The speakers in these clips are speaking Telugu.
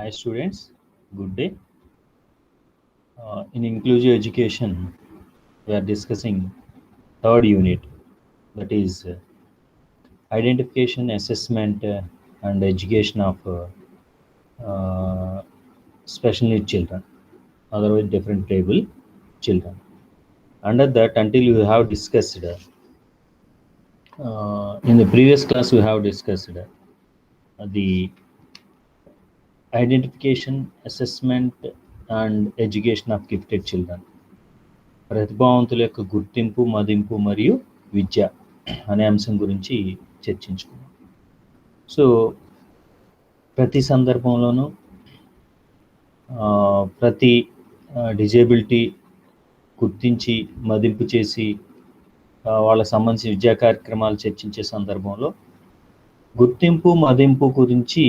Hi students, good day. In inclusive education, we are discussing third unit, that is identification, assessment, and education of special needs children, otherwise differentiable children. Under that, until you have discussed, in the previous class we have discussed the identification, assessment, and education of gifted children. ప్రతిభావంతుల యొక్క గుర్తింపు, మదింపు మరియు విద్య అనే అంశం గురించి చర్చించుకున్నాం. సో ప్రతి సందర్భంలోనూ ప్రతి డిజేబిలిటీ గుర్తించి మదింపు చేసి వాళ్ళకి సంబంధించిన విద్యా కార్యక్రమాలు చర్చించే సందర్భంలో గుర్తింపు మదింపు గురించి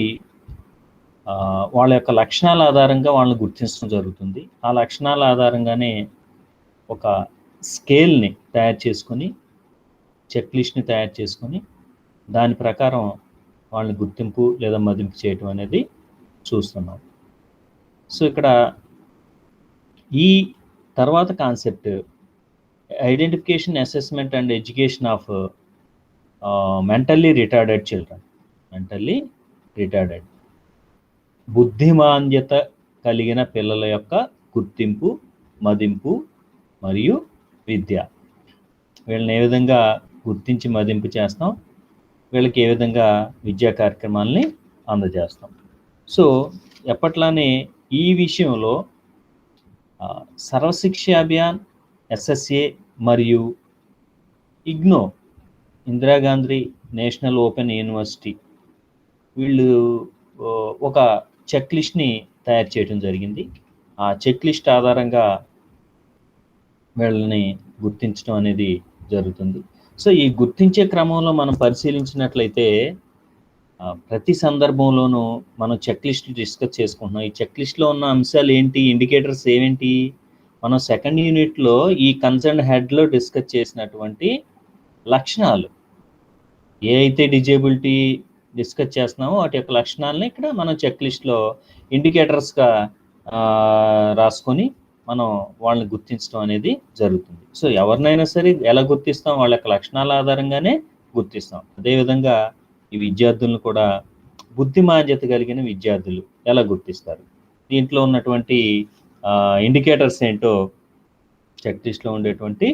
వాళ్ళ యొక్క లక్షణాల ఆధారంగా వాళ్ళని గుర్తించడం జరుగుతుంది. ఆ లక్షణాల ఆధారంగానే ఒక స్కేల్ని తయారు చేసుకొని, చెక్ లిస్ట్ని తయారు చేసుకొని దాని ప్రకారం వాళ్ళని గుర్తింపు లేదా మదింపు చేయటం అనేది చూస్తున్నాం. సో ఇక్కడ ఈ తర్వాత concept identification, assessment and education of mentally retarded children. Mentally retarded, బుద్ధిమాంద్యత కలిగిన పిల్లల యొక్క గుర్తింపు, మదింపు మరియు విద్య. వీళ్ళని ఏ విధంగా గుర్తించి మదింపు చేస్తాం, వీళ్ళకి ఏ విధంగా విద్యా కార్యక్రమాలని అందజేస్తాం. సో ఎప్పట్లానే ఈ విషయంలో సర్వశిక్ష అభియాన్, ఎస్ఎస్ఏ మరియు IGNOU, Indira Gandhi national open university, వీళ్ళు ఒక చెక్ లిస్ట్ని తయారు చేయడం జరిగింది. ఆ చెక్ లిస్ట్ ఆధారంగా వీళ్ళని గుర్తించడం అనేది జరుగుతుంది. సో ఈ గుర్తించే క్రమంలో మనం పరిశీలించినట్లయితే ప్రతి సందర్భంలోనూ మనం చెక్ లిస్ట్ డిస్కస్ చేసుకుంటున్నాం. ఈ చెక్ లిస్ట్లో ఉన్న అంశాలు ఏంటి, ఇండికేటర్స్ ఏమేంటి, మనం సెకండ్ యూనిట్లో ఈ కన్సర్న్ హెడ్లో డిస్కస్ చేసినటువంటి లక్షణాలు, ఏ అయితే డిజేబిలిటీ డిస్కస్ చేస్తున్నామో వాటి యొక్క లక్షణాలని ఇక్కడ మనం చెక్ లిస్ట్లో ఇండికేటర్స్గా రాసుకొని మనం వాళ్ళని గుర్తించడం అనేది జరుగుతుంది. సో ఎవరినైనా సరే ఎలా గుర్తిస్తాం, వాళ్ళ యొక్క లక్షణాల ఆధారంగానే గుర్తిస్తాం. అదేవిధంగా ఈ విద్యార్థులను కూడా బుద్ధిమాంద్యత కలిగిన విద్యార్థులు ఎలా గుర్తిస్తారు, దీంట్లో ఉన్నటువంటి ఇండికేటర్స్ ఏంటో, చెక్ లిస్ట్లో ఉండేటువంటి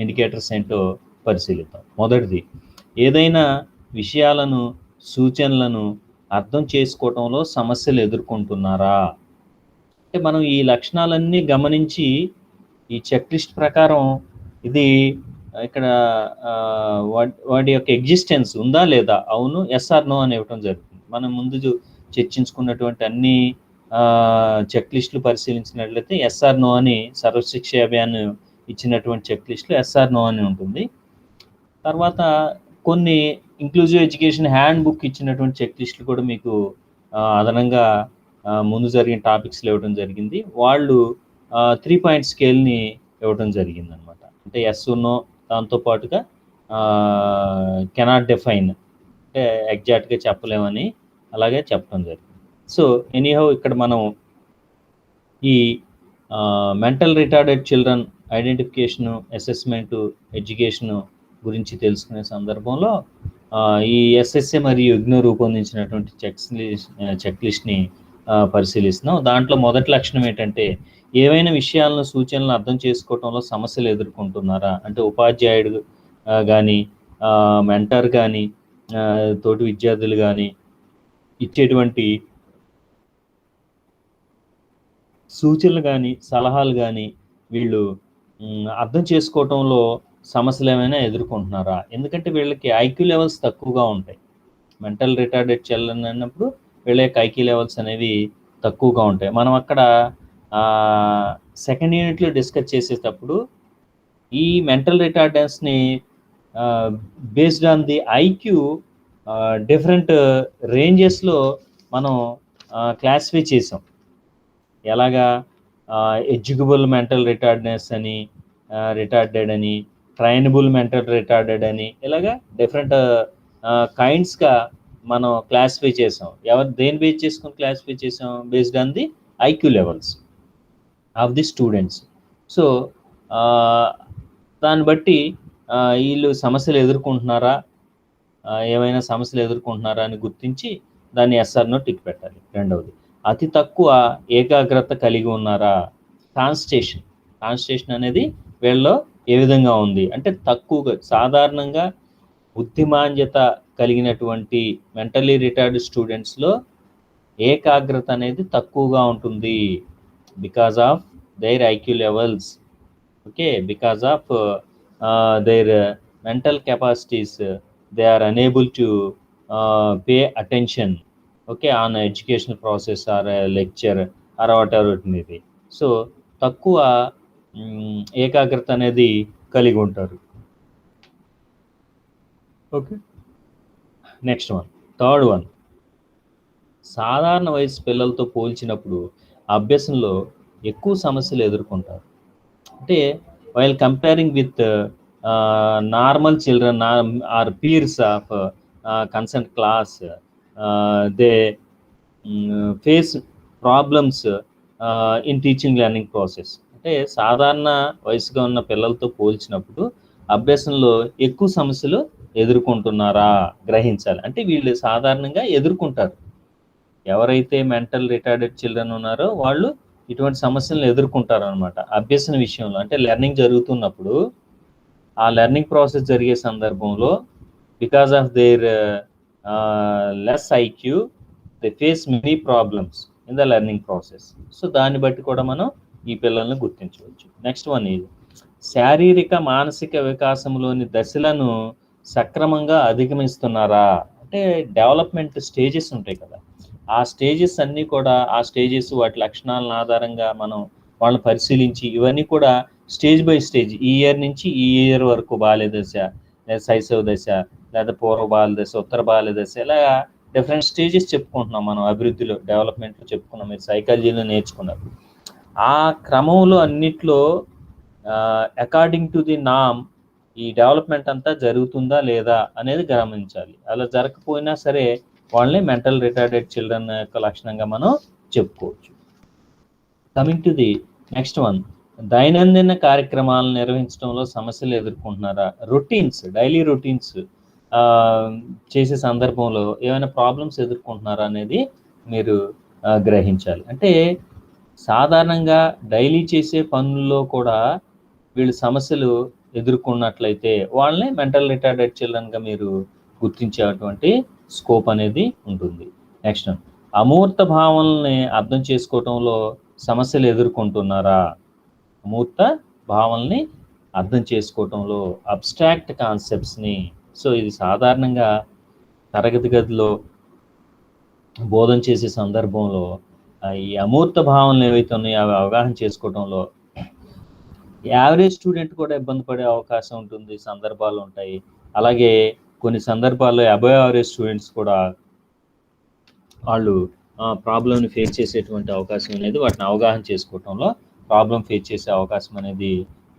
ఇండికేటర్స్ ఏంటో పరిశీలిద్దాం. మొదటిది, ఏదైనా విషయాలను, సూచనలను అర్థం చేసుకోవటంలో సమస్యలు ఎదుర్కొంటున్నారా. అంటే మనం ఈ లక్షణాలన్నీ గమనించి ఈ చెక్ లిస్ట్ ప్రకారం ఇది ఇక్కడ వాటి యొక్క ఎగ్జిస్టెన్స్ ఉందా లేదా, అవును, ఎస్ ఆర్ నో అని ఇవ్వటం జరుగుతుంది. మనం ముందు చర్చించుకున్నటువంటి అన్ని చెక్ లిస్టులు పరిశీలించినట్లయితే ఎస్ ఆర్ నో అని సర్వశిక్ష అభియాన్ ఇచ్చినటువంటి చెక్ లిస్టులు ఎస్ ఆర్ నో అని ఉంటుంది. తర్వాత కొన్ని ఇంక్లూజివ్ ఎడ్యుకేషన్ హ్యాండ్ బుక్ ఇచ్చినటువంటి చెక్ లిస్టులు కూడా మీకు అదనంగా ముందు జరిగిన టాపిక్స్లో ఇవ్వడం జరిగింది. వాళ్ళు 3 పాయింట్ స్కేల్ని ఇవ్వడం జరిగింది అనమాట. అంటే ఎస్ నో, దాంతోపాటుగా కెనాట్ డిఫైన్, అంటే ఎగ్జాక్ట్గా చెప్పలేమని అలాగే చెప్పడం జరిగింది. సో ఎనీహౌ ఇక్కడ మనం ఈ mental retarded children identification, assessment, education గురించి తెలుసుకునే సందర్భంలో ఈ ఎస్ఎస్ఏ మరియు ఇగ్నో రూపొందించినటువంటి చెక్ లిస్ట్ని పరిశీలిస్తున్నాం. దాంట్లో మొదటి లక్షణం ఏంటంటే, ఏవైనా విషయాలను, సూచనలను అర్థం చేసుకోవటంలో సమస్యలు ఎదుర్కొంటున్నారా. అంటే ఉపాధ్యాయుడు కానీ, మెంటర్ కానీ, తోటి విద్యార్థులు కానీ ఇచ్చేటువంటి సూచనలు కానీ, సలహాలు కానీ వీళ్ళు అర్థం చేసుకోవటంలో సమస్యలు ఏమైనా ఎదుర్కొంటున్నారా. ఎందుకంటే వీళ్ళకి ఐక్యూ లెవెల్స్ తక్కువగా ఉంటాయి. మెంటల్ రిటార్డెడ్ చిల్డ్రన్ అన్నప్పుడు వీళ్ళ యొక్క ఐక్యూ లెవెల్స్ అనేవి తక్కువగా ఉంటాయి. మనం అక్కడ సెకండ్ యూనిట్లో డిస్కస్ చేసేటప్పుడు ఈ మెంటల్ రిటార్డెన్స్ని based on the IQ different రేంజెస్లో మనం క్లాసిఫై చేసాం. ఎలాగా ఎడ్యుకబుల్ మెంటల్ రిటార్డెన్స్ అని, రిటార్డెడ్ అని, ట్రైనబుల్ మెంటల్ రిటార్డెడ్ అని, ఇలాగా డిఫరెంట్ కైండ్స్గా మనం క్లాసిఫై చేసాం. దేని బేస్ చేసుకుని క్లాసిఫై చేసాం? Based on the IQ levels of the students. So దాన్ని బట్టి వీళ్ళు సమస్యలు ఎదుర్కొంటున్నారా, ఏమైనా సమస్యలు ఎదుర్కొంటున్నారా అని గుర్తించి దాన్ని ఎస్ఆర్నో టిక్ పెట్టాలి. రెండవది, అతి తక్కువ ఏకాగ్రత కలిగి ఉన్నారా? కాన్స్టేషన్ అనేది వీళ్ళలో ఏ విధంగా ఉంది అంటే తక్కువగా, సాధారణంగా బుద్ధిమాంద్యత కలిగినటువంటి మెంటల్లీ రిటార్డ్ స్టూడెంట్స్లో ఏకాగ్రత అనేది తక్కువగా ఉంటుంది because of their IQ levels, okay, because of their mental capacities, they are unable to pay attention, okay, on educational process or a lecture or whatever it may be. So తక్కువ ఏకాగ్రత అనేది కలిగి ఉంటారు. Okay, next one, third one, సాధారణ వయసు పిల్లలతో పోల్చినప్పుడు అభ్యాసంలో ఎక్కువ సమస్యలు ఎదుర్కొంటారు. అంటే while comparing with normal children or peers of concern class, they face problems in teaching learning process. అంటే సాధారణ వయసుగా ఉన్న పిల్లలతో పోల్చినప్పుడు అభ్యాసంలో ఎక్కువ సమస్యలు ఎదుర్కొంటున్నారా గ్రహించాలి. అంటే వీళ్ళు సాధారణంగా ఎదుర్కొంటారు. ఎవరైతే మెంటల్ రిటార్డెడ్ చిల్డ్రన్ ఉన్నారో వాళ్ళు ఇటువంటి సమస్యలను ఎదుర్కొంటారు అనమాట అభ్యసన విషయంలో. అంటే లెర్నింగ్ జరుగుతున్నప్పుడు ఆ లెర్నింగ్ ప్రాసెస్ జరిగే సందర్భంలో because of their less IQ they face many problems in the learning process. So దాన్ని బట్టి కూడా మనం ఈ పిల్లల్ని గుర్తించవచ్చు. నెక్స్ట్ వన్ ఇది శారీరక మానసిక వికాసంలోని దశలను సక్రమంగా అధిగమిస్తున్నారా? అంటే డెవలప్మెంట్ స్టేజెస్ ఉంటాయి కదా, ఆ స్టేజెస్ అన్నీ కూడా, ఆ స్టేజెస్ వాటి లక్షణాలను ఆధారంగా మనం వాళ్ళని పరిశీలించి ఇవన్నీ కూడా స్టేజ్ బై స్టేజ్, ఈ ఇయర్ నుంచి ఈ ఇయర్ వరకు బాల్య దశ, లేదా శైశవ దశ, లేదా పూర్వ బాల్య దశ, ఉత్తర బాల్య దశ, ఇలా డిఫరెంట్ స్టేజెస్ చెప్పుకుంటున్నాం మనం అభివృద్ధిలో, డెవలప్మెంట్లో చెప్పుకున్నాం, మీరు సైకాలజీలో నేర్చుకున్నారు. ఆ క్రమంలో అన్నిట్లో అకార్డింగ్ టు ది నామ్ ఈ డెవలప్మెంట్ అంతా జరుగుతుందా లేదా అనేది గమనించాలి. అలా జరగకపోయినా సరే వాళ్ళని మెంటల్ రిటార్డెడ్ చిల్డ్రన్ యొక్క లక్షణంగా మనం చెప్పుకోవచ్చు. Coming to the next one, దైనందిన కార్యక్రమాలను నిర్వహించడంలో సమస్యలు ఎదుర్కొంటున్నారా? రొటీన్స్, డైలీ రొటీన్స్ చేసే సందర్భంలో ఏమైనా ప్రాబ్లమ్స్ ఎదుర్కొంటున్నారా అనేది మీరు గ్రహించాలి. అంటే సాధారణంగా డైలీ చేసే పనుల్లో కూడా వీళ్ళు సమస్యలు ఎదుర్కొన్నట్లయితే వాళ్ళని మెంటల్ రిటార్డెడ్ చిల్డ్రన్గా మీరు గుర్తించేటువంటి స్కోప్ అనేది ఉంటుంది. నెక్స్ట్, అమూర్త భావనల్ని అర్థం చేసుకోవటంలో సమస్యలు ఎదుర్కొంటున్నారా? అమూర్త భావనల్ని అర్థం చేసుకోవటంలో, అబ్స్ట్రాక్ట్ కాన్సెప్ట్స్ని. సో ఇది సాధారణంగా తరగతి గదిలో బోధన చేసే సందర్భంలో ఈ అమూర్త భావనలు ఏవైతే ఉన్నాయో అవి అవగాహన చేసుకోవడంలో యావరేజ్ స్టూడెంట్ కూడా ఇబ్బంది పడే అవకాశం ఉంటుంది, సందర్భాలు ఉంటాయి. అలాగే కొన్ని సందర్భాల్లో అబవ్ యావరేజ్ స్టూడెంట్స్ కూడా వాళ్ళు ప్రాబ్లమ్ని ఫేస్ చేసేటువంటి అవకాశం అనేది, వాటిని అవగాహన చేసుకోవటంలో ప్రాబ్లం ఫేస్ చేసే అవకాశం అనేది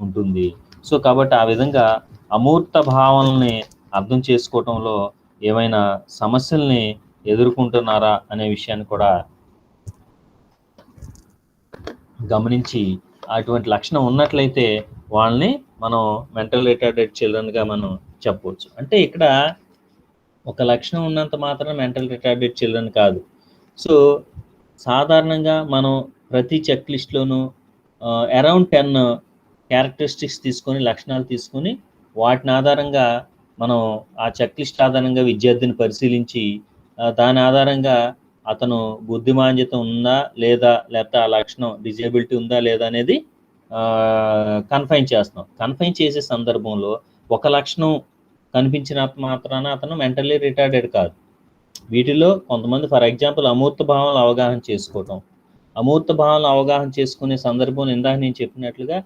ఉంటుంది. సో కాబట్టి ఆ విధంగా అమూర్త భావనల్ని అర్థం చేసుకోవటంలో ఏమైనా సమస్యల్ని ఎదుర్కొంటున్నారా అనే విషయాన్ని కూడా గమనించి అటువంటి లక్షణం ఉన్నట్లయితే వాళ్ళని మనం మెంటల్ రిటార్డెడ్ చిల్డ్రన్గా మనం చెప్పవచ్చు. అంటే ఇక్కడ ఒక లక్షణం ఉన్నంత మాత్రం మెంటల్ రిటార్డెడ్ చిల్డ్రన్ కాదు. సో సాధారణంగా మనం ప్రతి చెక్ లిస్ట్లోనూ అరౌండ్ 10 క్యారెక్టరిస్టిక్స్ తీసుకొని, లక్షణాలు తీసుకొని, వాటిని ఆధారంగా మనం ఆ చెక్ లిస్ట్ ఆధారంగా విద్యార్థిని పరిశీలించి దాని ఆధారంగా అతను బుద్ధిమాంద్యత ఉందా లేదా, లేకపోతే ఆ లక్షణం డిజేబిలిటీ ఉందా లేదా అనేది కన్ఫైన్ చేస్తాం. కన్ఫైన్ చేసే సందర్భంలో ఒక లక్షణం కనిపించినంత మాత్రాన అతను మెంటల్లీ రిటార్డెడ్ కాదు. వీటిలో కొంతమంది, ఫర్ ఎగ్జాంపుల్, అమూర్త భావాలను అవగాహన చేసుకోవటం. అమూర్త భావాలను అవగాహన చేసుకునే సందర్భంలో ఇందాక నేను చెప్పినట్లుగా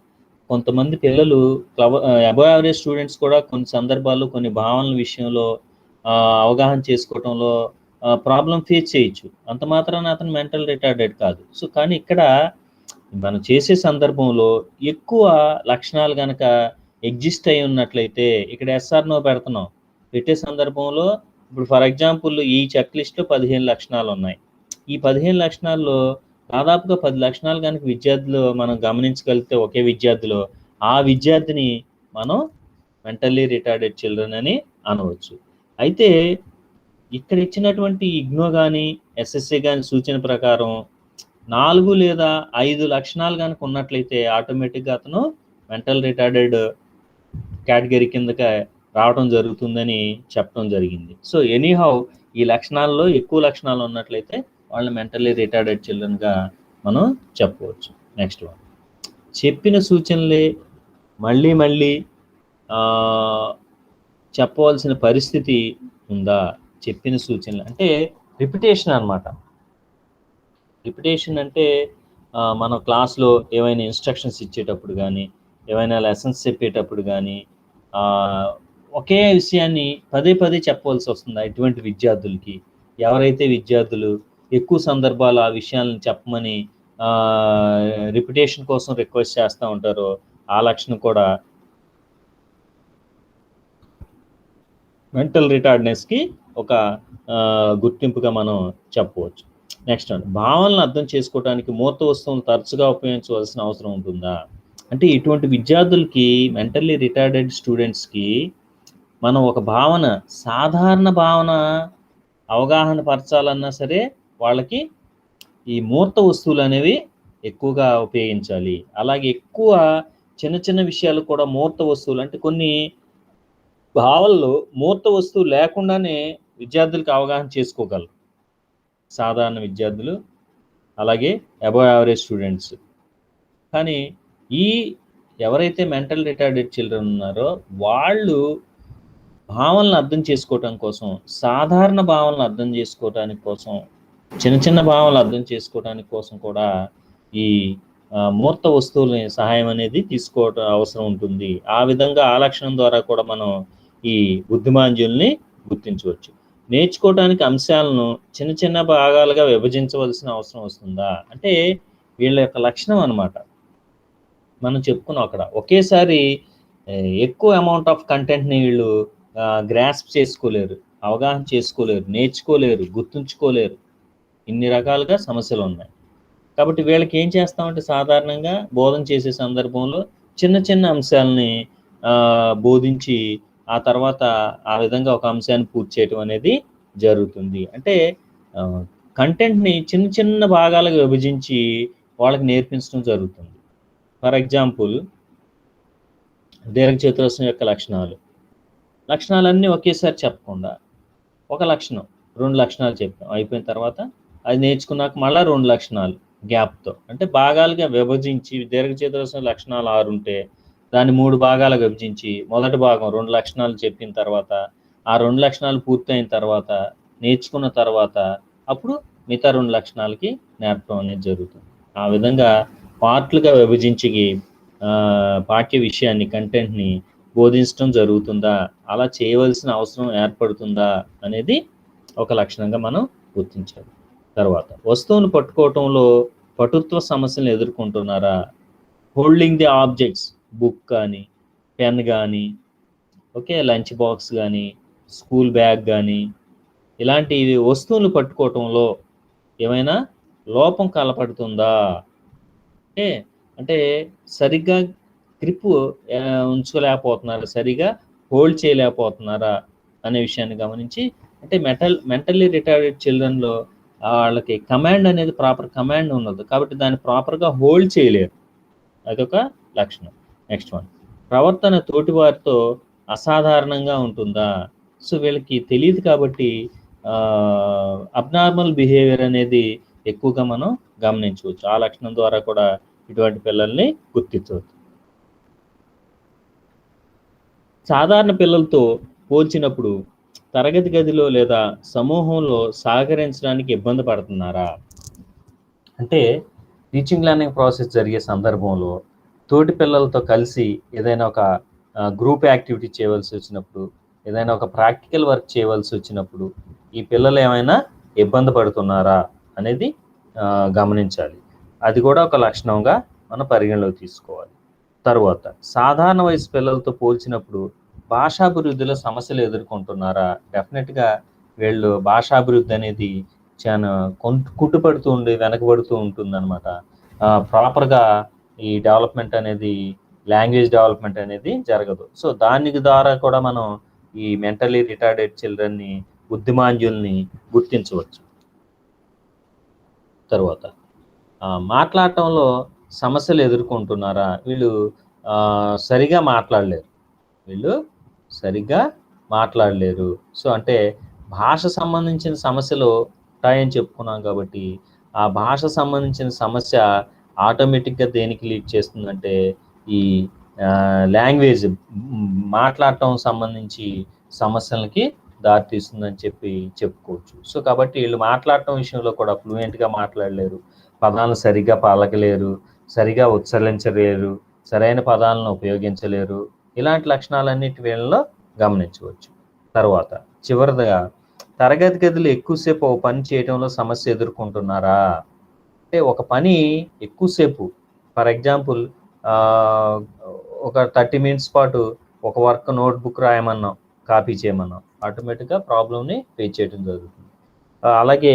కొంతమంది పిల్లలు అబవ్ యావరేజ్ స్టూడెంట్స్ కూడా కొన్ని సందర్భాల్లో కొన్ని భావనల విషయంలో అవగాహన చేసుకోవటంలో ప్రాబ్లం ఫేస్ చేయొచ్చు. అంత మాత్రాన అతను మెంటల్ రిటార్డెడ్ కాదు. సో కానీ ఇక్కడ మనం చేసే సందర్భంలో ఎక్కువ లక్షణాలు కనుక ఎగ్జిస్ట్ అయి ఉన్నట్లయితే, ఇక్కడ ఎస్ఆర్ నో పెడుతున్నాం, పెట్టే సందర్భంలో ఇప్పుడు ఫర్ ఎగ్జాంపుల్ ఈ చెక్ లిస్ట్లో 15 లక్షణాలు ఉన్నాయి. ఈ 15 లక్షణాల్లో దాదాపుగా 10 లక్షణాలు కనుక విద్యార్థులు మనం గమనించగలిగితే ఒకే విద్యార్థిలో, ఆ విద్యార్థిని మనం మెంటల్లీ రిటార్డెడ్ చిల్డ్రన్ అని అనవచ్చు. అయితే ఇక్కడ ఇచ్చినటువంటి ఇగ్నో కానీ ఎస్ఎస్సి కానీ సూచన ప్రకారం 4 లేదా 5 లక్షణాలు కనుక ఉన్నట్లయితే ఆటోమేటిక్గా అతను మెంటల్ రిటార్డెడ్ కేటగిరీ కిందకి రావడం జరుగుతుందని చెప్పడం జరిగింది. సో ఎనీహౌ ఈ లక్షణాల్లో ఎక్కువ లక్షణాలు ఉన్నట్లయితే వాళ్ళని మెంటల్లీ రిటార్డెడ్ చిల్డ్రన్గా మనం చెప్పవచ్చు. నెక్స్ట్ వన్, చెప్పిన సూచనలే మళ్ళీ మళ్ళీ చెప్పవలసిన పరిస్థితి ఉందా? చెప్పిన సూచనలు అంటే రిపిటేషన్ అనమాట. రిపిటేషన్ అంటే మనం క్లాస్లో ఏవైనా ఇన్స్ట్రక్షన్స్ ఇచ్చేటప్పుడు కానీ, ఏవైనా లెసన్స్ చెప్పేటప్పుడు కానీ ఒకే విషయాన్ని పదే పదే చెప్పవలసి వస్తుందా ఇటువంటి విద్యార్థులకి? ఎవరైతే విద్యార్థులు ఎక్కువ సందర్భాలు ఆ విషయాలను చెప్పమని రిపిటేషన్ కోసం రిక్వెస్ట్ చేస్తూ ఉంటారో ఆ లక్షణం కూడా మెంటల్ రిటార్డ్నెస్కి ఒక గుర్తింపుగా మనం చెప్పవచ్చు. నెక్స్ట్ అండి, భావనలను అర్థం చేసుకోవడానికి మూర్త వస్తువులను తరచుగా ఉపయోగించవలసిన అవసరం ఉంటుందా? అంటే ఇటువంటి విద్యార్థులకి, మెంటల్లీ రిటార్డెడ్ స్టూడెంట్స్కి మనం ఒక భావన, సాధారణ భావన అవగాహన పరచాలన్నా సరే వాళ్ళకి ఈ మూర్త వస్తువులు అనేవి ఎక్కువగా ఉపయోగించాలి. అలాగే ఎక్కువ చిన్న చిన్న విషయాలు కూడా మూర్త వస్తువులు అంటే కొన్ని భావనలు మూర్త వస్తువు లేకుండానే విద్యార్థులకు అవగాహన చేసుకోగలరు. సాధారణ విద్యార్థులు, అలాగే అబవ్ యావరేజ్ స్టూడెంట్స్. కానీ ఈ ఎవరైతే మెంటల్ రిటార్డెడ్ చిల్డ్రన్ ఉన్నారో వాళ్ళు భావనలను అర్థం చేసుకోవటం కోసం, సాధారణ భావనలు అర్థం చేసుకోవటానికి కోసం, చిన్న చిన్న భావనలు అర్థం చేసుకోవటానికి కోసం కూడా ఈ మూర్త వస్తువుల సహాయం అనేది తీసుకోవటం అవసరం ఉంటుంది. ఆ విధంగా ఆ లక్షణం ద్వారా కూడా మనం ఈ బుద్ధిమాంద్యుల్ని గుర్తించవచ్చు. నేర్చుకోవటానికి అంశాలను చిన్న చిన్న భాగాలుగా విభజించవలసిన అవసరం వస్తుందా? అంటే వీళ్ళ యొక్క లక్షణం అనమాట. మనం చెప్పుకున్నాం అక్కడ ఒకేసారి ఎక్కువ అమౌంట్ ఆఫ్ కంటెంట్ని వీళ్ళు గ్రాస్ప్ చేసుకోలేరు, అవగాహన చేసుకోలేరు, నేర్చుకోలేరు, గుర్తుంచుకోలేరు. ఇన్ని రకాలుగా సమస్యలు ఉన్నాయి. కాబట్టి వీళ్ళకి ఏం చేస్తామంటే సాధారణంగా బోధన చేసే సందర్భంలో చిన్న చిన్న అంశాలని బోధించి ఆ తర్వాత ఆ విధంగా ఒక అంశాన్ని పూర్తి చేయటం అనేది జరుగుతుంది. అంటే కంటెంట్ని చిన్న చిన్న భాగాలుగా విభజించి వాళ్ళకి నేర్పించడం జరుగుతుంది. ఫర్ ఎగ్జాంపుల్, దీర్ఘచతురస్రం యొక్క లక్షణాలన్నీ ఒకేసారి చెప్పకుండా ఒక లక్షణం, 2 లక్షణాలు చెప్పాం, అయిపోయిన తర్వాత అది నేర్చుకున్నాక మళ్ళీ 2 లక్షణాలు గ్యాప్తో, అంటే భాగాలుగా విభజించి దీర్ఘచతురస్రం లక్షణాలు 6 ఉంటే దాన్ని 3 భాగాలుగా విభజించి మొదటి భాగం 2 లక్షణాలు చెప్పిన తర్వాత ఆ 2 లక్షణాలు పూర్తయిన తర్వాత నేర్చుకున్న తర్వాత అప్పుడు మిగతా 2 లక్షణాలకి నేర్పడం అనేది జరుగుతుంది. ఆ విధంగా పార్ట్లుగా విభజించి పాఠ్య విషయాన్ని, కంటెంట్ని బోధించడం జరుగుతుందా, అలా చేయవలసిన అవసరం ఏర్పడుతుందా అనేది ఒక లక్షణంగా మనం గుర్తించాలి. తర్వాత వస్తువును పట్టుకోవటంలో పటుత్వ సమస్యలను ఎదుర్కొంటున్నారా? హోల్డింగ్ ది ఆబ్జెక్ట్స్, బుక్ కానీ, పెన్ కానీ, ఓకే, లంచ్ బాక్స్ కానీ, స్కూల్ బ్యాగ్ కానీ, ఇలాంటి వస్తువులు పట్టుకోవటంలో ఏమైనా లోపం కలపడుతుందా? అంటే సరిగ్గా గ్రిప్ ఉంచుకోలేకపోతున్నారా, సరిగా హోల్డ్ చేయలేకపోతున్నారా అనే విషయాన్ని గమనించి, అంటే మెంటల్లీ రిటార్డెడ్ చిల్డ్రన్లో వాళ్ళకి కమాండ్ అనేది ప్రాపర్ కమాండ్ ఉండదు, కాబట్టి దాన్ని ప్రాపర్గా హోల్డ్ చేయలేరు. అదొక లక్షణం. నెక్స్ట్ వన్, ప్రవర్తన తోటి వారితో అసాధారణంగా ఉంటుందా? సో వీళ్ళకి తెలియదు కాబట్టి అబ్నార్మల్ బిహేవియర్ అనేది ఎక్కువగా మనం గమనించవచ్చు. ఆ లక్షణం ద్వారా కూడా ఇటువంటి పిల్లల్ని గుర్తించవచ్చు. సాధారణ పిల్లలతో పోల్చినప్పుడు తరగతి గదిలో లేదా సమూహంలో సహకరించడానికి ఇబ్బంది పడుతున్నారా? అంటే టీచింగ్ లెర్నింగ్ ప్రాసెస్ జరిగే సందర్భంలో తోటి పిల్లలతో కలిసి ఏదైనా ఒక గ్రూప్ యాక్టివిటీ చేయవలసి వచ్చినప్పుడు, ఏదైనా ఒక ప్రాక్టికల్ వర్క్ చేయవలసి వచ్చినప్పుడు ఈ పిల్లలు ఏమైనా ఇబ్బంది పడుతున్నారా అనేది గమనించాలి. అది కూడా ఒక లక్షణంగా మనం పరిగణలోకి తీసుకోవాలి. తరువాత సాధారణ వయసు పిల్లలతో పోల్చినప్పుడు భాషాభివృద్ధిలో సమస్యలు ఎదుర్కొంటున్నారా? డెఫినెట్గా వీళ్ళు భాషాభివృద్ధి అనేది చాలా కుట్టుపడుతూ ఉండి వెనకబడుతూ ఉంటుందన్నమాట. ప్రాపర్గా ఈ డెవలప్మెంట్ అనేది లాంగ్వేజ్ డెవలప్మెంట్ అనేది జరగదు. సో దానికి ద్వారా కూడా మనం ఈ మెంటలీ రిటార్డెడ్ చిల్డ్రన్ని బుద్ధిమాంద్యుల్ని గుర్తించవచ్చు. తర్వాత మాట్లాడటంలో సమస్యలు ఎదుర్కొంటున్నారా? వీళ్ళు సరిగా మాట్లాడలేరు. సో అంటే భాష సంబంధించిన సమస్యలు ఉంటాయని చెప్పుకున్నాం కాబట్టి ఆ భాష సంబంధించిన సమస్య ఆటోమేటిక్గా దేనికి లీడ్ చేస్తుందంటే ఈ లాంగ్వేజ్ మాట్లాడటం సంబంధించి సమస్యలకి దారితీస్తుందని చెప్పుకోవచ్చు. సో కాబట్టి వీళ్ళు మాట్లాడటం విషయంలో కూడా ఫ్లూయెంట్గా మాట్లాడలేరు, పదాలను సరిగ్గా పలకలేరు, సరిగా ఉచ్చరించలేరు, సరైన పదాలను ఉపయోగించలేరు. ఇలాంటి లక్షణాలన్నిటి వీళ్ళలో గమనించవచ్చు. తర్వాత చివరిగా తరగతి గదిలో ఎక్కువసేపు ఒక పని చేయడంలో సమస్య ఎదుర్కొంటున్నారా? అంటే ఒక పని ఎక్కువసేపు, ఫర్ ఎగ్జాంపుల్ ఒక 30 minutes పాటు ఒక వర్క్ నోట్బుక్ రాయమన్నాం, కాపీ చేయమన్నాం, ఆటోమేటిక్గా ప్రాబ్లమ్ని ఫేస్ చేయడం జరుగుతుంది. అలాగే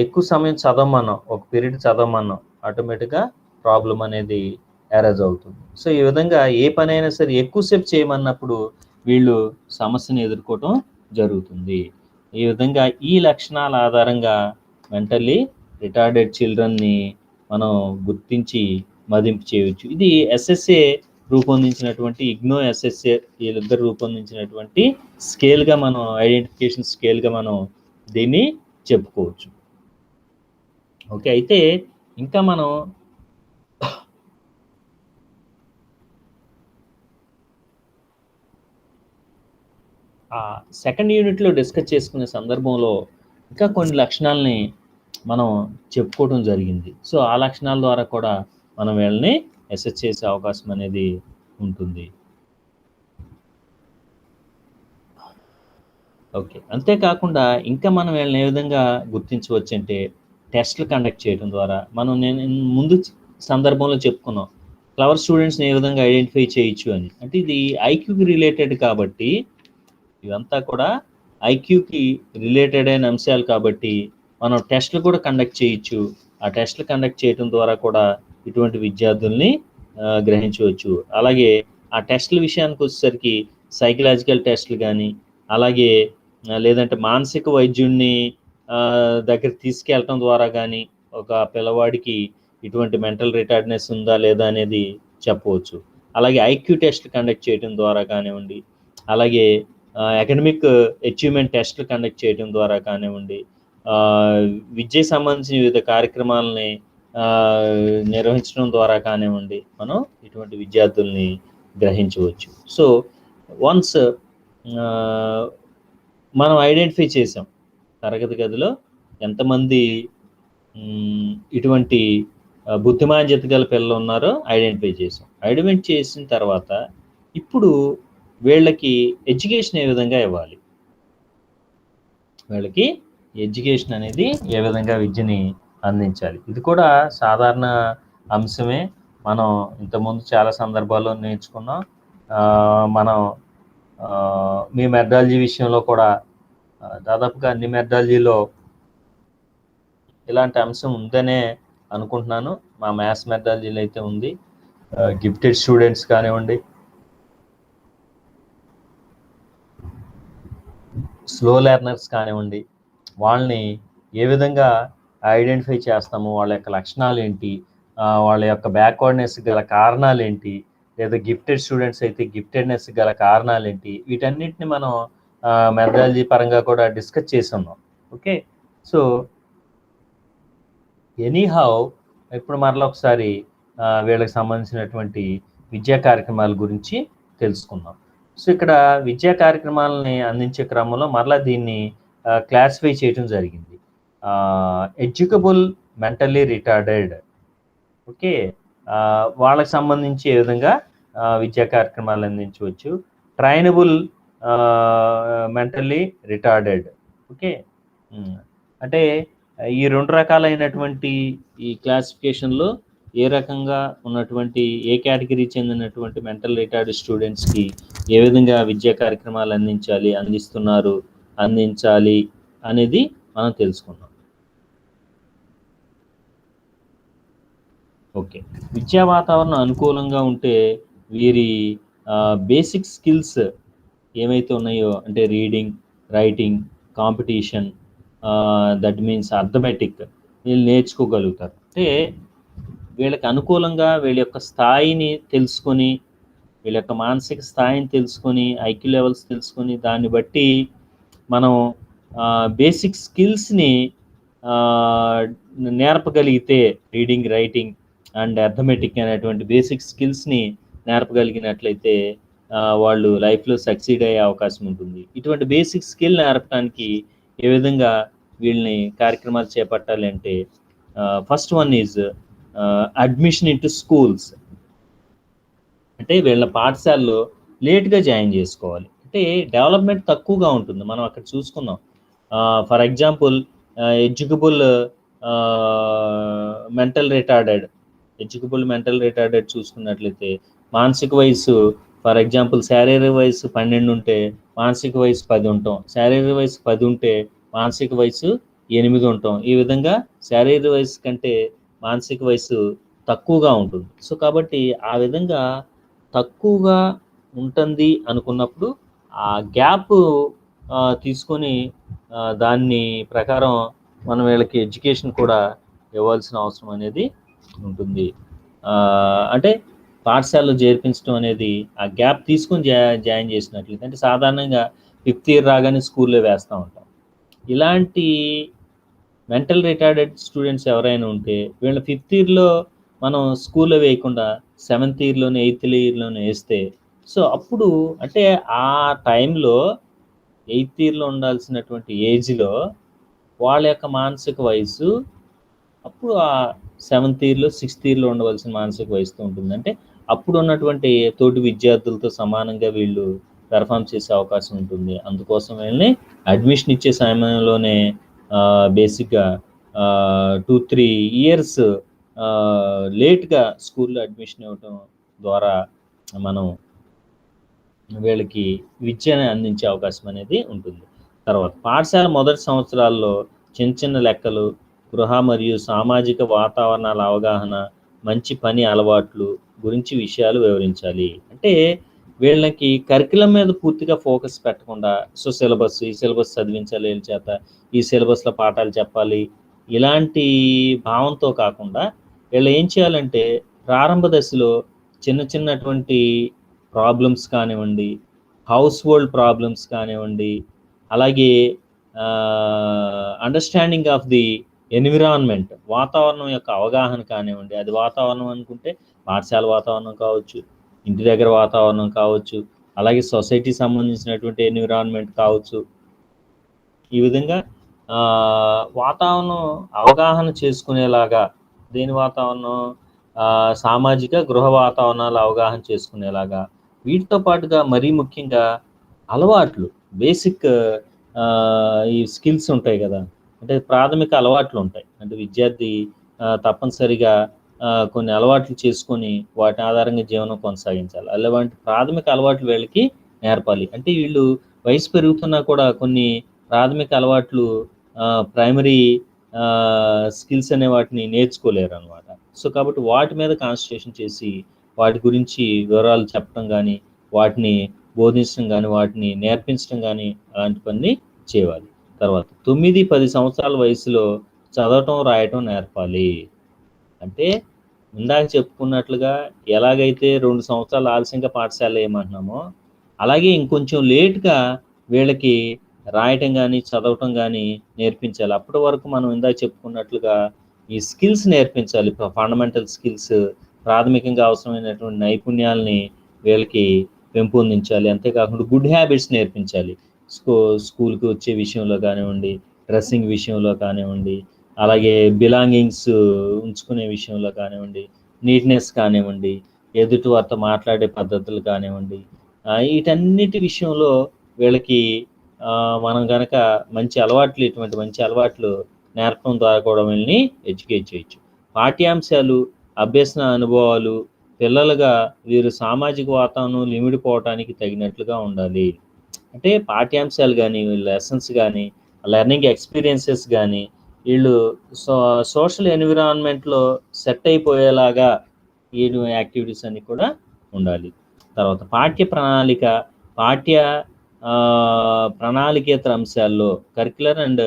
ఎక్కువ సమయం చదవమన్నాం, ఒక పీరియడ్ చదవమన్నాం, ఆటోమేటిక్గా ప్రాబ్లం అనేది అరైజ్ అవుతుంది. సో ఈ విధంగా ఏ పని అయినా సరే ఎక్కువసేపు చేయమన్నప్పుడు వీళ్ళు సమస్యను ఎదుర్కోవటం జరుగుతుంది. ఈ విధంగా ఈ లక్షణాల ఆధారంగా మెంటల్లీ రిటార్డెడ్ చిల్డ్రన్ని మనం గుర్తించి మదింపు చేయవచ్చు. ఇది ఎస్ఎస్ఏ రూపొందించినటువంటి, ఇగ్నో ఎస్ఎస్ఏ వీళ్ళిద్దరు రూపొందించినటువంటి స్కేల్గా మనం, ఐడెంటిఫికేషన్ స్కేల్గా మనం దీన్ని చెప్పుకోవచ్చు. ఓకే, అయితే ఇంకా మనం సెకండ్ యూనిట్లో డిస్కస్ చేసుకునే సందర్భంలో ఇంకా కొన్ని లక్షణాలని మనం చెప్పుకోవడం జరిగింది. సో ఆ లక్షణాల ద్వారా కూడా మనం వీళ్ళని అసెస్ చేసే అవకాశం అనేది ఉంటుంది. ఓకే, అంతేకాకుండా ఇంకా మనం వీళ్ళని ఏ విధంగా గుర్తించవచ్చు అంటే టెస్ట్లు కండక్ట్ చేయడం ద్వారా. నేను ముందు సందర్భంలో చెప్పుకున్నాం క్లవర్ స్టూడెంట్స్ని ఏ విధంగా ఐడెంటిఫై చేయొచ్చు అని. అంటే ఇది ఐక్యూకి రిలేటెడ్ కాబట్టి, ఇవంతా కూడా ఐక్యూకి రిలేటెడ్ అయిన అంశాలు కాబట్టి మనం టెస్ట్లు కూడా కండక్ట్ చేయొచ్చు. ఆ టెస్ట్లు కండక్ట్ చేయడం ద్వారా కూడా ఇటువంటి విద్యార్థుల్ని గ్రహించవచ్చు. అలాగే ఆ టెస్ట్ల విషయానికి వచ్చేసరికి సైకలాజికల్ టెస్ట్లు కానీ, అలాగే లేదంటే మానసిక వైద్యుడిని దగ్గర తీసుకెళ్ళటం ద్వారా కానీ ఒక పిల్లవాడికి ఇటువంటి మెంటల్ రిటార్డ్నెస్ ఉందా లేదా అనేది చెప్పవచ్చు. అలాగే ఐక్యూ టెస్ట్ కండక్ట్ చేయడం ద్వారా కానివ్వండి, అలాగే అకాడమిక్ అచీవ్మెంట్ టెస్ట్లు కండక్ట్ చేయడం ద్వారా కానివ్వండి, విద్యకు సంబంధించిన వివిధ కార్యక్రమాలని నిర్వహించడం ద్వారా కానివ్వండి, మనం ఇటువంటి విద్యార్థుల్ని గ్రహించవచ్చు. సో వన్స్ మనం ఐడెంటిఫై చేసాం తరగతి గదిలో ఎంతమంది ఇటువంటి బుద్ధిమాంద్యత గల పిల్లలు ఉన్నారో ఐడెంటిఫై చేసిన తర్వాత ఇప్పుడు వీళ్ళకి ఎడ్యుకేషన్ ఏ విధంగా ఇవ్వాలి, వీళ్ళకి ఎడ్యుకేషన్ అనేది ఏ విధంగా విద్యని అందించాలి, ఇది కూడా సాధారణ అంశమే. మనం ఇంతకుముందు చాలా సందర్భాల్లో నేర్చుకున్నాం. మనం మీ మెథడాలజీ విషయంలో కూడా దాదాపుగా అన్ని మెథడాలజీలో ఇలాంటి అంశం ఉందనే అనుకుంటున్నాను. మా మ్యాథ్స్ మెథడాలజీలో అయితే ఉంది. గిఫ్టెడ్ స్టూడెంట్స్ కానివ్వండి, స్లో లెర్నర్స్ కానివ్వండి, వాళ్ళని ఏ విధంగా ఐడెంటిఫై చేస్తాము, వాళ్ళ యొక్క లక్షణాలు ఏంటి, వాళ్ళ యొక్క బ్యాక్వర్డ్నెస్ గల కారణాలు ఏంటి, లేదా గిఫ్టెడ్ స్టూడెంట్స్ అయితే గిఫ్టెడ్నెస్ గల కారణాలు ఏంటి, వీటన్నిటిని మనం మెథడాలజీ పరంగా కూడా డిస్కస్ చేసి ఉన్నాం. ఓకే, సో ఎనీహౌ ఇప్పుడు మరలా ఒకసారి వీళ్ళకి సంబంధించినటువంటి విద్యా కార్యక్రమాల గురించి తెలుసుకుందాం. సో ఇక్కడ విద్యా కార్యక్రమాలని అందించే క్రమంలో మరలా దీన్ని క్లాసిఫై చేయడం జరిగింది. ఎడ్యుకబుల్ మెంటల్లీ రిటార్డెడ్, ఓకే, వాళ్ళకి సంబంధించి ఏ విధంగా విద్యా కార్యక్రమాలు అందించవచ్చు. ట్రైనబుల్ మెంటల్లీ రిటార్డెడ్, ఓకే, అంటే ఈ రెండు రకాలైనటువంటి ఈ క్లాసిఫికేషన్లో ఏ రకంగా ఉన్నటువంటి, ఏ కేటగిరీ చెందినటువంటి మెంటల్ రిటార్డ్ స్టూడెంట్స్కి ఏ విధంగా విద్యా కార్యక్రమాలు అందించాలి, అందించాలి అనేది మనం తెలుసుకున్నాం. ఓకే. విద్యా వాతావరణం అనుకూలంగా ఉంటే వీరి బేసిక్ స్కిల్స్ ఏమైతే ఉన్నాయో, అంటే reading, writing, competition, that means arithmetic, వీళ్ళు నేర్చుకోగలుగుతారు. అంటే వీళ్ళకి అనుకూలంగా వీళ్ళ యొక్క స్థాయిని తెలుసుకొని, వీళ్ళ యొక్క మానసిక స్థాయిని తెలుసుకొని, ఐక్యూ లెవెల్స్ తెలుసుకొని, దాన్ని బట్టి మనం బేసిక్ స్కిల్స్ని నేర్పగలిగితే, రీడింగ్, రైటింగ్ అండ్ అర్థమెటిక్ అనేటువంటి బేసిక్ స్కిల్స్ని నేర్పగలిగినట్లయితే వాళ్ళు లైఫ్లో సక్సీడ్ అయ్యే అవకాశం ఉంటుంది. ఇటువంటి బేసిక్ స్కిల్ నేర్పడానికి ఏ విధంగా వీళ్ళని కార్యక్రమాలు చేపట్టాలి అంటే, first one is admission into schools. అంటే వీళ్ళ పాఠశాలలో లేట్గా జాయిన్ చేసుకోవాలి. అంటే డెవలప్మెంట్ తక్కువగా ఉంటుంది. మనం అక్కడ చూసుకున్నాం. ఫర్ ఎగ్జాంపుల్ ఎడ్యుకబుల్ మెంటల్ రిటార్డెడ్ చూసుకున్నట్లయితే మానసిక వయసు, ఫర్ ఎగ్జాంపుల్ శారీరక వయసు 12 ఉంటే మానసిక వయసు 10 ఉంటాం, శారీరక వయసు 10 ఉంటే మానసిక వయసు 8 ఉంటాం. ఈ విధంగా శారీరక వయసు కంటే మానసిక వయసు తక్కువగా ఉంటుంది. సో కాబట్టి ఆ విధంగా తక్కువగా ఉంటుంది అనుకున్నప్పుడు ఆ గ్యాప్ తీసుకొని దాన్ని ప్రకారం మనం వీళ్ళకి ఎడ్యుకేషన్ కూడా ఇవ్వాల్సిన అవసరం అనేది ఉంటుంది. అంటే పాఠశాలలో చేర్పించడం అనేది ఆ గ్యాప్ తీసుకొని జాయిన్ చేసినట్లయితే, అంటే సాధారణంగా 5th ఇయర్ రాగానే స్కూల్లో వేస్తూ ఉంటాం. ఇలాంటి మెంటల్ రిటార్డెడ్ స్టూడెంట్స్ ఎవరైనా ఉంటే వీళ్ళ 5th ఇయర్లో మనం స్కూల్లో వేయకుండా 7th ఇయర్లోనే 8th ఇయర్లోనే వేస్తే, సో అప్పుడు అంటే ఆ టైంలో 8th ఇయర్లో ఉండాల్సినటువంటి ఏజ్లో వాళ్ళ యొక్క మానసిక వయసు అప్పుడు ఆ 7th ఇయర్లో 6th ఇయర్లో ఉండవలసిన మానసిక వయసుతో ఉంటుంది. అంటే అప్పుడు ఉన్నటువంటి తోటి విద్యార్థులతో సమానంగా వీళ్ళు పెర్ఫామ్ చేసే అవకాశం ఉంటుంది. అందుకోసం వీళ్ళని అడ్మిషన్ ఇచ్చే సమయంలోనే బేసిక్గా 2-3 ఇయర్స్ లేట్గా స్కూల్లో అడ్మిషన్ ఇవ్వటం ద్వారా మనం వీళ్ళకి విద్యను అందించే అవకాశం అనేది ఉంటుంది. తర్వాత పాఠశాల మొదటి సంవత్సరాల్లో చిన్న చిన్న లెక్కలు, గృహ మరియు సామాజిక వాతావరణాల అవగాహన, మంచి పని అలవాట్లు గురించి విషయాలు వివరించాలి. అంటే వీళ్ళకి కరికులం మీద పూర్తిగా ఫోకస్ పెట్టకుండా, సో ఈ సిలబస్ చదివించాలి వీళ్ళ చేత, ఈ సిలబస్లో పాఠాలు చెప్పాలి, ఇలాంటి భావంతో కాకుండా వీళ్ళు ఏం చేయాలంటే ప్రారంభ దశలో చిన్నటువంటి ప్రాబ్లమ్స్ కానివ్వండి, హౌస్ హోల్డ్ ప్రాబ్లమ్స్ కానివ్వండి, అలాగే అండర్స్టాండింగ్ ఆఫ్ ది ఎన్విరాన్మెంట్, వాతావరణం యొక్క అవగాహన కానివ్వండి, అది వాతావరణం అనుకుంటే పాఠశాల వాతావరణం కావచ్చు, ఇంటి దగ్గర వాతావరణం కావచ్చు, అలాగే సొసైటీ సంబంధించినటువంటి ఎన్విరాన్మెంట్ కావచ్చు. ఈ విధంగా వాతావరణం అవగాహన చేసుకునేలాగా, దేని వాతావరణం, సామాజిక గృహ వాతావరణాలు అవగాహన చేసుకునేలాగా, వీటితో పాటుగా మరీ ముఖ్యంగా అలవాట్లు, బేసిక్ ఈ స్కిల్స్ ఉంటాయి కదా, అంటే ప్రాథమిక అలవాట్లు ఉంటాయి. అంటే విద్యార్థి తప్పనిసరిగా కొన్ని అలవాట్లు చేసుకొని వాటి ఆధారంగా జీవనం కొనసాగించాలి. అలాంటి ప్రాథమిక అలవాట్లు వీళ్ళకి నేర్పాలి. అంటే వీళ్ళు వయసు పెరుగుతున్నా కూడా కొన్ని ప్రాథమిక అలవాట్లు, ప్రైమరీ స్కిల్స్ అనే వాటిని నేర్చుకోలేరు అనమాట. సో కాబట్టి వాటి మీద కాన్సన్ట్రేషన్ చేసి వాటి గురించి వివరాలు చెప్పడం కానీ, వాటిని బోధించడం కానీ, వాటిని నేర్పించడం కానీ, అలాంటి పని చేయాలి. తర్వాత 9-10 సంవత్సరాల వయసులో చదవటం రాయటం నేర్పాలి. అంటే ఇందాక చెప్పుకున్నట్లుగా ఎలాగైతే 2 సంవత్సరాలు ఆలస్యంగా పాఠశాల ఏమంటున్నామో, అలాగే ఇంకొంచెం లేట్గా వీళ్ళకి రాయటం కానీ చదవటం కానీ నేర్పించాలి. అప్పటి వరకు మనం ఇందాక చెప్పుకున్నట్లుగా ఈ స్కిల్స్ నేర్పించాలి. ఫండమెంటల్ స్కిల్స్, ప్రాథమికంగా అవసరమైనటువంటి నైపుణ్యాలని వీళ్ళకి పెంపొందించాలి. అంతేకాకుండా గుడ్ హ్యాబిట్స్ నేర్పించాలి. స్కూల్కి వచ్చే విషయంలో కానివ్వండి, డ్రెస్సింగ్ విషయంలో కానివ్వండి, అలాగే బిలాంగింగ్స్ ఉంచుకునే విషయంలో కానివ్వండి, నీట్నెస్ కానివ్వండి, ఎదుటి వారితో మాట్లాడే పద్ధతులు కానివ్వండి, వీటన్నిటి విషయంలో వీళ్ళకి మనం కనుక ఇటువంటి మంచి అలవాట్లు నేర్పడం ద్వారా కూడా వీళ్ళని ఎడ్యుకేట్ చేయొచ్చు. పాఠ్యాంశాలు, అభ్యసన అనుభవాలు పిల్లలుగా వీరు సామాజిక వాతావరణం ఇమిడిపోవటానికి తగినట్లుగా ఉండాలి. అంటే పాఠ్యాంశాలు కానీ, లెసన్స్ కానీ లెర్నింగ్ ఎక్స్పీరియన్సెస్ కానీ వీళ్ళు సోషల్ ఎన్విరాన్మెంట్లో సెట్ అయిపోయేలాగా ఈ యాక్టివిటీస్ అన్ని కూడా ఉండాలి. తర్వాత పాఠ్య ప్రణాళికేతర అంశాల్లో curricular and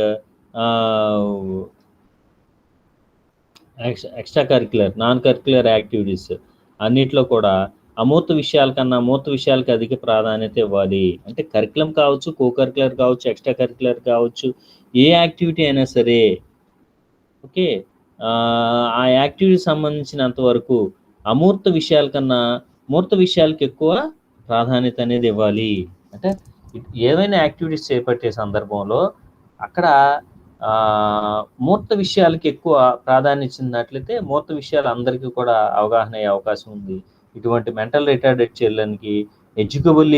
extra curricular non curricular activities అన్నిట్లో కూడా అమూర్త విషయాల కన్నా మూర్త విషయాలకు అధిక ప్రాధాన్యత ఇవ్వాలి. అంటే కరికులం కావచ్చు, కో కరిక్యులర్ కావచ్చు, ఎక్స్ట్రా కరిక్యులర్ కావచ్చు, ఏ యాక్టివిటీ అయినా సరే ఓకే ఆ యాక్టివిటీ సంబంధించినంత వరకు అమూర్త విషయాల కన్నా మూర్త విషయాలకు ఎక్కువ ప్రాధాన్యత అనేది ఇవ్వాలి. అంటే ఏవైనా యాక్టివిటీస్ చేపట్టే సందర్భంలో అక్కడ మూర్త విషయాలకి ఎక్కువ ప్రాధాన్యత ఇచ్చినట్లయితే మూర్త విషయాలు అందరికీ కూడా అవగాహన అయ్యే అవకాశం ఉంది. ఇటువంటి మెంటల్ రిటార్డెడ్ చిల్డ్రన్కి ఎడ్యుకబుల్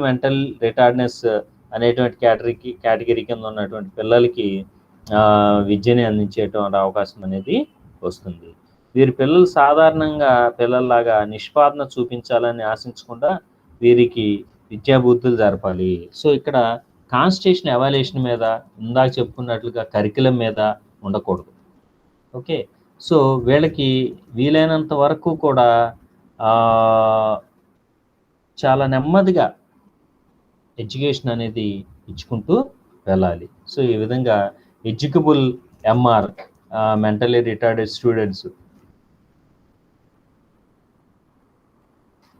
మెంటల్ రిటార్డ్నెస్ అనేటువంటి కేటగిరీ కింద ఉన్నటువంటి పిల్లలకి విద్యని అందించేటువంటి అవకాశం అనేది వస్తుంది. వీరి పిల్లలు సాధారణంగా పిల్లల్లాగా నిష్పాదన చూపించాలని ఆశించకుండా వీరికి విద్యాబుద్ధులు జరపాలి. సో ఇక్కడ కాన్స్టిట్యూషన్ ఎవాల్యుయేషన్ మీద ఇందాక చెప్పుకున్నట్లుగా కరికులం మీద ఉండకూడదు. ఓకే, సో వీళ్ళకి వీలైనంత వరకు కూడా చాలా నెమ్మదిగా ఎడ్యుకేషన్ అనేది ఇచ్చుకుంటూ వెళ్ళాలి. సో ఈ విధంగా educable MR mentally retarded students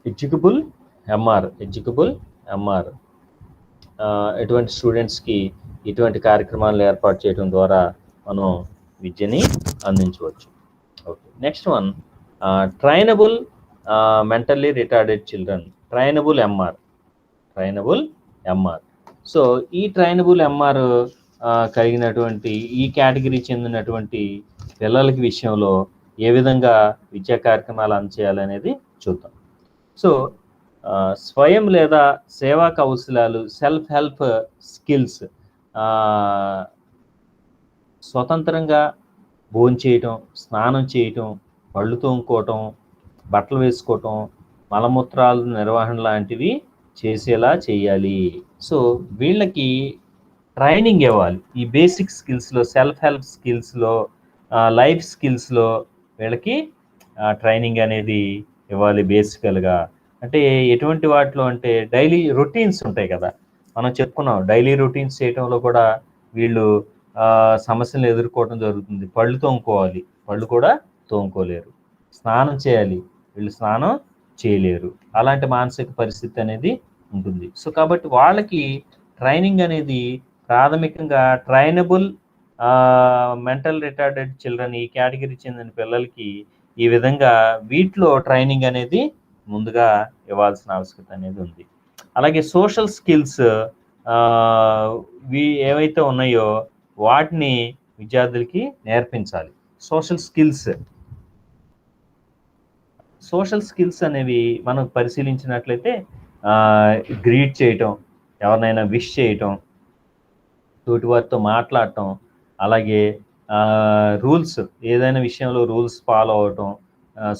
educable MR ఎటువంటి స్టూడెంట్స్కి ఇటువంటి కార్యక్రమాలు ఏర్పాటు చేయడం ద్వారా మనం విద్యని అందించవచ్చు. Okay, next one trainable mentally retarded children, trainable MR. So ఈ ట్రైనబుల్ ఎంఆర్ కలిగినటువంటి ఈ కేటగిరీ చెందినటువంటి పిల్లలకి విషయంలో ఏ విధంగా విద్యా కార్యక్రమాలు అందజేయాలనేది చూద్దాం. సో స్వయం లేదా సేవా కౌశలాలు, సెల్ఫ్ హెల్ప్ స్కిల్స్, స్వతంత్రంగా భోంచేయటం, స్నానం చేయటం, పళ్ళు తోముకోవటం, బట్టలు వేసుకోవటం, మలమూత్రాల నిర్వహణ లాంటివి చేసేలా చేయాలి. సో వీళ్ళకి ట్రైనింగ్ ఇవ్వాలి. ఈ బేసిక్ స్కిల్స్లో, సెల్ఫ్ హెల్ప్ స్కిల్స్లో, లైఫ్ స్కిల్స్లో వీళ్ళకి ట్రైనింగ్ అనేది ఇవ్వాలి బేసికల్గా. అంటే ఎటువంటి వాటిలో అంటే డైలీ రొటీన్స్ ఉంటాయి కదా, మనం చెప్పుకున్నాం. డైలీ రొటీన్స్ చేయటంలో కూడా వీళ్ళు సమస్యలు ఎదుర్కోవడం జరుగుతుంది. పళ్ళు తోముకోవాలి, పళ్ళు కూడా తోముకోలేరు. స్నానం చేయాలి, వీళ్ళు స్నానం చేయలేరు. అలాంటి మానసిక పరిస్థితి అనేది ఉంటుంది. సో కాబట్టి వాళ్ళకి ట్రైనింగ్ అనేది ప్రాథమికంగా ట్రైనబుల్ మెంటల్ రిటార్డెడ్ చిల్డ్రన్ ఈ కేటగిరీ చెందిన పిల్లలకి ఈ విధంగా వీటిలో ట్రైనింగ్ అనేది ముందుగా ఇవ్వాల్సిన ఆవశ్యకత అనేది ఉంది. అలాగే సోషల్ స్కిల్స్ ఏవైతే ఉన్నాయో వాటిని విద్యార్థులకి నేర్పించాలి. సోషల్ స్కిల్స్ అనేవి మనం పరిశీలించినట్లయితే గ్రీట్ చేయటం, ఎవరినైనా విష్ చేయటం, తోటి వారితో మాట్లాడటం, అలాగే రూల్స్, ఏదైనా విషయంలో రూల్స్ ఫాలో అవటం,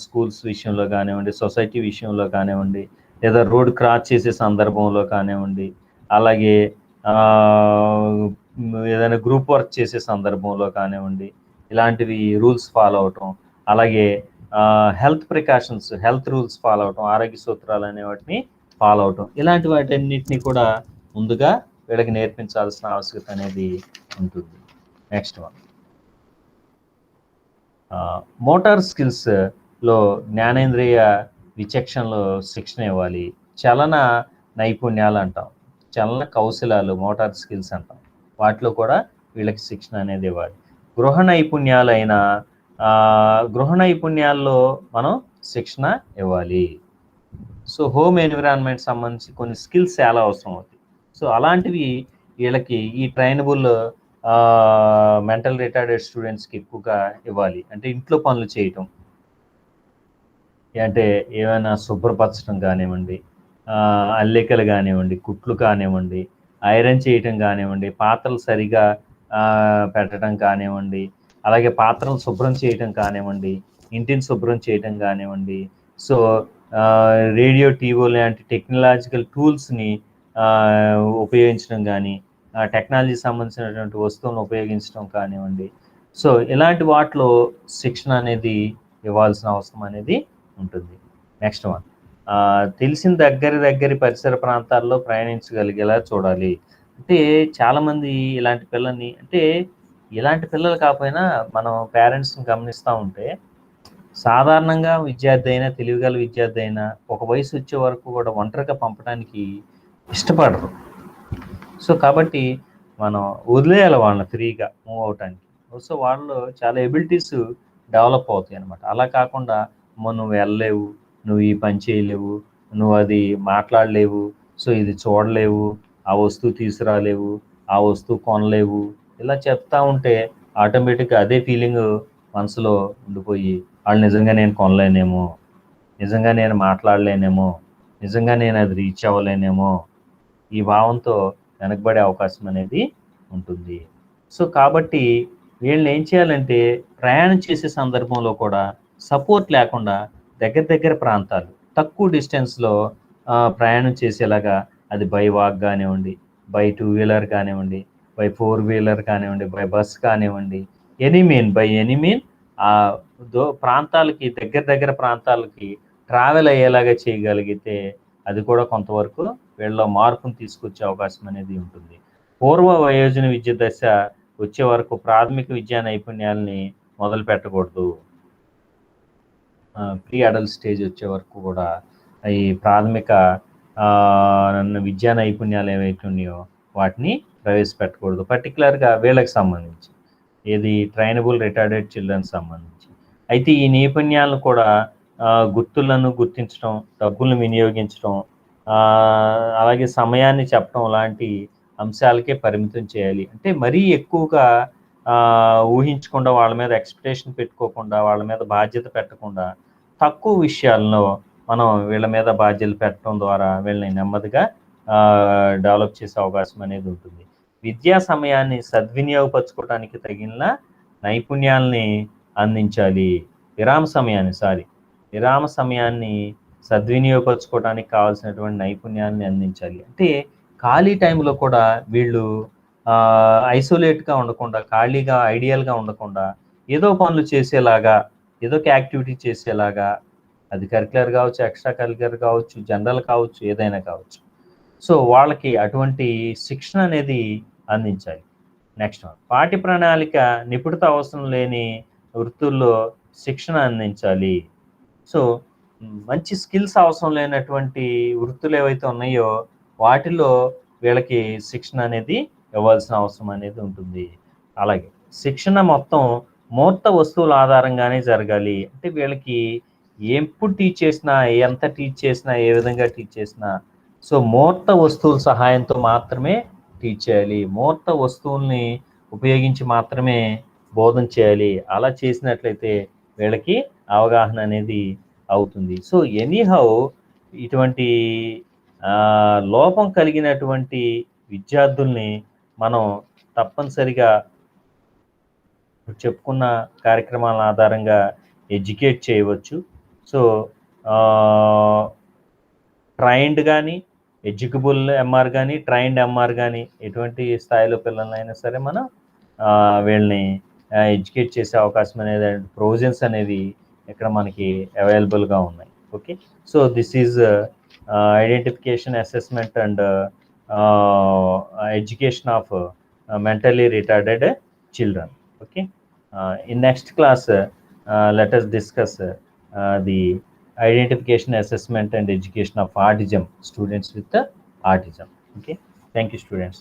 స్కూల్స్ విషయంలో కానివ్వండి, సొసైటీ విషయంలో కానివ్వండి, లేదా రోడ్ క్రాస్ చేసే సందర్భంలో కానివ్వండి, అలాగే ఏదైనా గ్రూప్ వర్క్ చేసే సందర్భంలో కానివ్వండి, ఇలాంటివి రూల్స్ ఫాలో అవటం, అలాగే health precautions, health rules follow అవటం, ఆరోగ్య సూత్రాలు అనే వాటిని ఫాలో అవటం, ఇలాంటి వాటన్నిటిని కూడా ముందుగా వీళ్ళకి నేర్పించాల్సిన ఆవశ్యకత అనేది ఉంటుంది. నెక్స్ట్ వన్ మోటార్ స్కిల్స్లో జ్ఞానేంద్రియ విచక్షణలో శిక్షణ ఇవ్వాలి. చలన నైపుణ్యాలు అంటాం, చలన కౌశలాలు మోటార్ స్కిల్స్ అంటాం, వాటిలో కూడా వీళ్ళకి శిక్షణ అనేది ఇవ్వాలి. గృహ నైపుణ్యాల్లో మనం శిక్షణ ఇవ్వాలి. సో హోమ్ ఎన్విరాన్మెంట్ సంబంధించి కొన్ని స్కిల్స్ చాలా అవసరం అవుతాయి. సో అలాంటివి వీళ్ళకి ఈ ట్రైనబుల్ మెంటల్ రిటార్డెడ్ స్టూడెంట్స్కి ఎక్కువగా ఇవ్వాలి. అంటే ఇంట్లో పనులు చేయటం, అంటే ఏమైనా శుభ్రపరచడం కానివ్వండి, అల్లికలు కానివ్వండి, కుట్లు కానివ్వండి, ఐరన్ చేయటం కానివ్వండి, పాత్రలు సరిగా పెట్టడం కానివ్వండి, అలాగే పాత్రలు శుభ్రం చేయటం కానివ్వండి, ఇంటిని శుభ్రం చేయటం కానివ్వండి. సో రేడియో, టీవీ లాంటి టెక్నాలజికల్ టూల్స్ని ఉపయోగించడం కానీ, టెక్నాలజీ సంబంధించినటువంటి వస్తువులను ఉపయోగించడం కానివ్వండి. సో ఇలాంటి వాటిలో శిక్షణ అనేది ఇవ్వాల్సిన అవసరం అనేది ఉంటుంది. నెక్స్ట్ వన్, తెలిసిన దగ్గరి పరిసర ప్రాంతాల్లో ప్రయాణించగలిగేలా చూడాలి. అంటే చాలామంది ఇలాంటి పిల్లల్ని, అంటే ఇలాంటి పిల్లలు కాకపోయినా మనం పేరెంట్స్ని గమనిస్తూ ఉంటే సాధారణంగా విద్యార్థి అయినా, తెలివిగల విద్యార్థి అయినా ఒక వయసు వచ్చే వరకు కూడా ఒంటరిగా పంపడానికి ఇష్టపడరు. సో కాబట్టి మనం వదిలేయాలి వాళ్ళని ఫ్రీగా మూవ్ అవటానికి. సో వాళ్ళు చాలా ఎబిలిటీస్ డెవలప్ అవుతాయి అన్నమాట. అలా కాకుండా నువ్వు వెళ్ళలేవు, నువ్వు ఈ పని చేయలేవు, నువ్వు అది మాట్లాడలేవు, సో ఇది చూడలేవు, ఆ వస్తువు తీసుకురాలేవు, ఆ వస్తువు కొనలేవు, ఇలా చెప్తా ఉంటే ఆటోమేటిక్గా అదే ఫీలింగ్ మనసులో ఉండిపోయి వాళ్ళు నిజంగా నేను కొనలేనేమో, నిజంగా నేను మాట్లాడలేనేమో, నిజంగా నేను అది రీచ్ అవ్వలేనేమో, ఈ భావంతో వెనకబడే అవకాశం అనేది ఉంటుంది. సో కాబట్టి వీళ్ళని ఏం చేయాలంటే ప్రయాణం చేసే సందర్భంలో కూడా సపోర్ట్ లేకుండా దగ్గర ప్రాంతాలు, తక్కువ డిస్టెన్స్లో ప్రయాణం చేసేలాగా, అది బై వాక్ కానివ్వండి, బై 2 వీలర్ కానివ్వండి, బై 4 వీలర్ కానివ్వండి, బై బస్ కానివ్వండి, బై ఎనీ మీన్ ప్రాంతాలకి దగ్గర ప్రాంతాలకి ట్రావెల్ అయ్యేలాగా చేయగలిగితే అది కూడా కొంతవరకు వీళ్ళలో మార్పును తీసుకొచ్చే అవకాశం అనేది ఉంటుంది. పూర్వ వయోజన విద్య దశ వచ్చే వరకు ప్రాథమిక విద్యా నైపుణ్యాలని మొదలు పెట్టకూడదు. ప్రీ అడల్ట్ స్టేజ్ వచ్చే వరకు కూడా ఈ ప్రాథమిక విద్యా నైపుణ్యాలు ఏవైతే ఉన్నాయో వాటిని ప్రవేశపెట్టకూడదు. పర్టికులర్గా వీళ్ళకి సంబంధించి, ఏది ట్రైనబుల్ రిటార్డెడ్ చిల్డ్రన్ సంబంధించి. అయితే ఈ నైపుణ్యాలను కూడా గుర్తులను గుర్తించడం, డబ్బులను వినియోగించడం, అలాగే సమయాన్ని చెప్పడం లాంటి అంశాలకే పరిమితం చేయాలి. అంటే మరీ ఎక్కువగా ఊహించకుండా, వాళ్ళ మీద ఎక్స్పెక్టేషన్ పెట్టుకోకుండా, వాళ్ళ మీద బాధ్యత పెట్టకుండా, తక్కువ విషయాల్లో మనం వీళ్ళ మీద బాధ్యతలు పెట్టడం ద్వారా వీళ్ళని నెమ్మదిగా డెవలప్ చేసే అవకాశం అనేది ఉంటుంది. విద్యా సమయాన్ని సద్వినియోగపరచుకోవడానికి తగిన నైపుణ్యాలని అందించాలి. విరామ సమయాన్ని సద్వినియోగపరచుకోవడానికి కావాల్సినటువంటి నైపుణ్యాన్ని అందించాలి. అంటే ఖాళీ టైంలో కూడా వీళ్ళు ఐసోలేట్గా ఉండకుండా, ఖాళీగా ఐడియల్గా ఉండకుండా ఏదో పనులు చేసేలాగా, ఏదో ఒక యాక్టివిటీ చేసేలాగా, అది కరిక్యులర్ కావచ్చు, ఎక్స్ట్రా కరిక్యులర్ కావచ్చు, జనరల్ కావచ్చు, ఏదైనా కావచ్చు. సో వాళ్ళకి అటువంటి శిక్షణ అనేది అందించాలి. నెక్స్ట్ పాఠ్య ప్రణాళిక నిపుణత అవసరం లేని వృత్తుల్లో శిక్షణ అందించాలి. సో మంచి స్కిల్స్ అవసరం లేనటువంటి వృత్తులు ఏవైతే ఉన్నాయో వాటిలో వీళ్ళకి శిక్షణ అనేది ఇవ్వాల్సిన అవసరం అనేది ఉంటుంది. అలాగే శిక్షణ మొత్తం మూర్త వస్తువుల ఆధారంగానే జరగాలి. అంటే వీళ్ళకి ఎప్పుడు టీచ్ చేసినా, ఎంత టీచ్ చేసినా, ఏ విధంగా టీచ్ చేసినా, సో మూర్త వస్తువుల సహాయంతో మాత్రమే టీచ్ చేయాలి. మూర్త వస్తువుల్ని ఉపయోగించి మాత్రమే బోధన చేయాలి. అలా చేసినట్లయితే వీళ్ళకి అవగాహన అనేది అవుతుంది. సో ఎనీహౌ ఇటువంటి లోపం కలిగినటువంటి విద్యార్థుల్ని మనం తప్పనిసరిగా చెప్పుకున్న కార్యక్రమాల ఆధారంగా ఎడ్యుకేట్ చేయవచ్చు. సో ట్రైన్డ్ కానీ, ఎడ్యుకబుల్ ఎంఆర్ కానీ, ట్రైన్డ్ ఎంఆర్ కానీ, ఎటువంటి స్థాయిలో పిల్లలైనా సరే మనం వీళ్ళని ఎడ్యుకేట్ చేసే అవకాశం అనేది, ప్రొవిజన్స్ అనేవి ఇక్కడ మనకి అవైలబుల్గా ఉన్నాయి. Okay, so this is identification, assessment and education of mentally retarded children. Okay, in next class let us discuss the identification, assessment and education of autism, students with autism. Okay, thank you students.